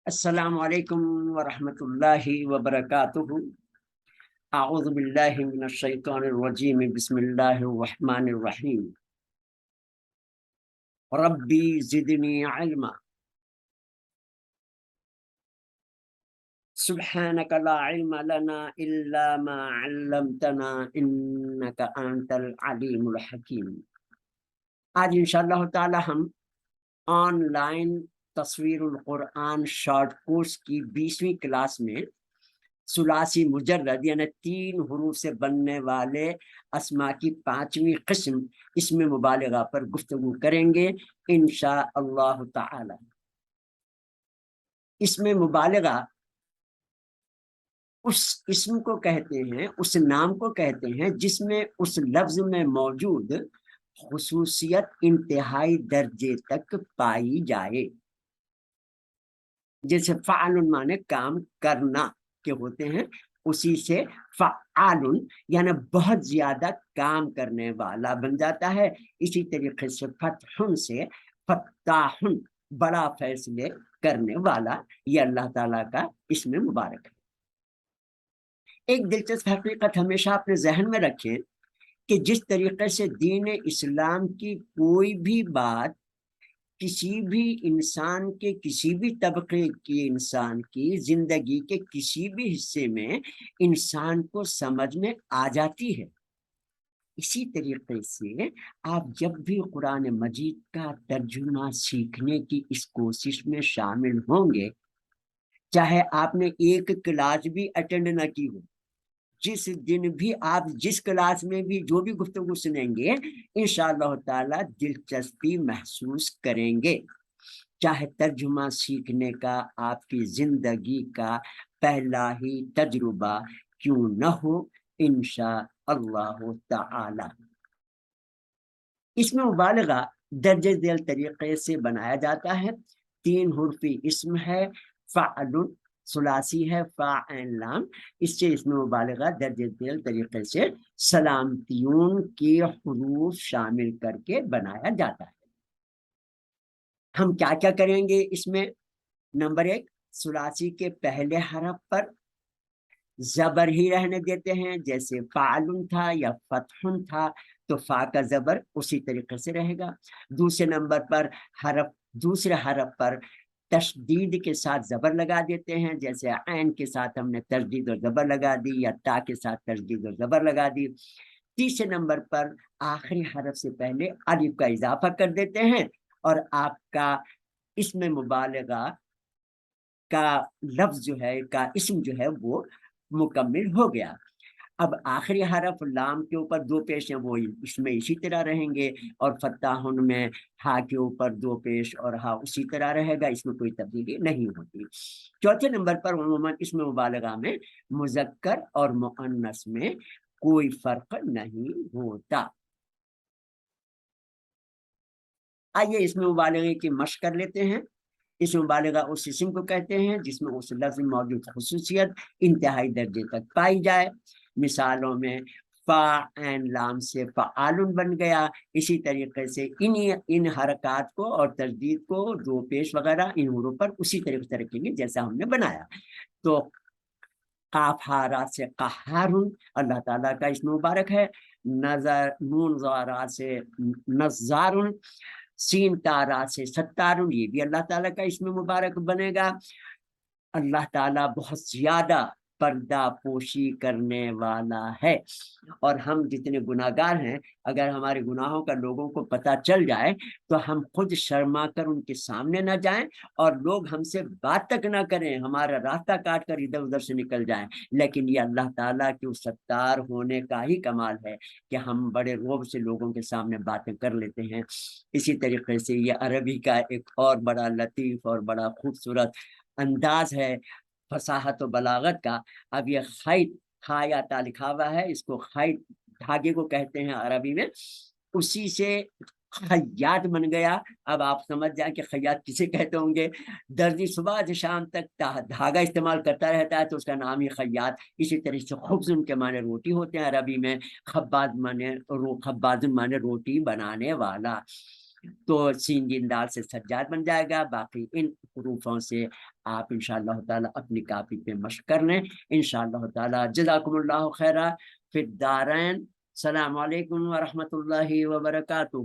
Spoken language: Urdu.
السلام علیکم ورحمۃ اللہ وبرکاتہ۔ اعوذ باللہ من الشیطان الرجیم، بسم اللہ الرحمن الرحیم۔ ربی زدنی علما، سبحانک لا علم لنا الا ما علمتنا انک انت العلیم الحکیم۔ آج انشاءاللہ تعالی ہم آن لائن تصویر القرآن شارٹ کورس کی 20ویں کلاس میں ثلاثی مجرد یعنی 3 حروف سے بننے والے اسما کی 5ویں قسم اسم مبالغہ پر گفتگو کریں گے انشاء اللہ تعالی۔ اسم مبالغہ اس اسم کو کہتے ہیں، اس نام کو کہتے ہیں جس میں اس لفظ میں موجود خصوصیت انتہائی درجے تک پائی جائے۔ جیسے فعال معنی کام کرنا کے ہوتے ہیں، اسی سے فعال یعنی بہت زیادہ کام کرنے والا بن جاتا ہے۔ اسی طریقے سے فتح سے فتاح بڑا فیصلے کرنے والا، یہ اللہ تعالیٰ کا اسم مبارک ہے۔ ایک دلچسپ حقیقت ہمیشہ اپنے ذہن میں رکھیں کہ جس طریقے سے دین اسلام کی کوئی بھی بات کسی بھی انسان کے کسی بھی طبقے کی انسان کی زندگی کے کسی بھی حصے میں انسان کو سمجھ میں آ جاتی ہے، اسی طریقے سے آپ جب بھی قرآن مجید کا ترجمہ سیکھنے کی اس کوشش میں شامل ہوں گے، چاہے آپ نے ایک کلاس بھی اٹینڈ نہ کی ہو، جس دن بھی آپ جس کلاس میں بھی جو بھی گفتگو سنیں گے انشاءاللہ تعالی دلچسپی محسوس کریں گے، چاہے ترجمہ سیکھنے کا آپ کی زندگی کا پہلا ہی تجربہ کیوں نہ ہو انشاءاللہ تعالی۔ اس میں مبالغہ درجہ ذیل طریقے سے بنایا جاتا ہے۔ 3 حرفی اسم ہے، فعل ثلاثی ہے، فاعل لام، اس سے اس میں مبالغہ درجہ ذیل طریقے سے سلامتیوں کے حروف شامل کر کے بنایا جاتا ہے۔ ہم کیا کیا کریں گے اس میں؟ نمبر 1، ثلاثی کے پہلے حرف پر زبر ہی رہنے دیتے ہیں، جیسے فعل تھا یا فتح تھا تو فا کا زبر اسی طریقے سے رہے گا۔ دوسرے نمبر پر دوسرے حرف پر تشدید کے ساتھ زبر لگا دیتے ہیں، جیسے عین کے ساتھ ہم نے تشدید اور زبر لگا دی یا تا کے ساتھ تشدید اور زبر لگا دی۔ تیسرے نمبر پر آخری حرف سے پہلے الف کا اضافہ کر دیتے ہیں اور آپ کا اسم مبالغہ کا لفظ جو ہے کا اسم جو ہے وہ مکمل ہو گیا۔ اب آخری حرف لام کے اوپر 2 پیش ہیں، وہ اس میں اسی طرح رہیں گے، اور فتحن میں ہا کے اوپر 2 پیش اور ہا اسی طرح رہے گا، اس میں کوئی تبدیلی نہیں ہوتی۔ چوتھے نمبر پر عموماً اس میں مبالغہ میں مذکر اور مؤنث میں کوئی فرق نہیں ہوتا۔ آئیے اس میں مبالغے کی مشق کر لیتے ہیں۔ اس مبالغہ اس اسم کو کہتے ہیں جس میں اس لفظ میں موجود خصوصیت انتہائی درجے تک پائی جائے۔ مثالوں میں فاعل لام سے فعال بن گیا، اسی طریقے سے ان حرکات کو اور تجدید کو 2 پیش وغیرہ ان حروف پر اسی طریقے سے رکھیں گے جیسا ہم نے بنایا۔ تو قاف ہا سے قہار اللہ تعالیٰ کا اسم مبارک ہے، نون زارا سے نزار، سین تارا سے ستار، یہ بھی اللہ تعالیٰ کا اسم مبارک بنے گا۔ اللہ تعالیٰ بہت زیادہ پردہ پوشی کرنے والا ہے، اور ہم جتنے گناہگار ہیں اگر ہمارے گناہوں کا لوگوں کو پتہ چل جائے تو ہم خود شرما کر ان کے سامنے نہ جائیں اور لوگ ہم سے بات تک نہ کریں، ہمارا راستہ کاٹ کر ادھر ادھر سے نکل جائیں، لیکن یہ اللہ تعالیٰ کے اس ستار ہونے کا ہی کمال ہے کہ ہم بڑے روب سے لوگوں کے سامنے باتیں کر لیتے ہیں۔ اسی طریقے سے یہ عربی کا ایک اور بڑا لطیف اور بڑا خوبصورت انداز ہے فصاحت و بلاغت کا۔ اب یہ خیط خایا تا لکھا ہوا ہے، اس کو خیط دھاگے کو کہتے ہیں عربی میں، اسی سے خیاط بن گیا۔ اب آپ سمجھ جائیں کہ خیاط کسے کہتے ہوں گے، درزی صبح سے شام تک دھاگا استعمال کرتا رہتا ہے تو اس کا نام ہی خیاط۔ اسی طرح سے خبز ان کے معنی روٹی ہوتے ہیں عربی میں، خباز معنی روٹی بنانے والا۔ تو سین جیم دال سے سجاد بن جائے گا. باقی ان حروفوں سے آپ انشاءاللہ تعالی اپنی کاپی پہ مشق کر لیں انشاءاللہ تعالی. جزاکم اللہ خیرہ فی الدارین. السلام علیکم ورحمۃ اللہ وبرکاتہ.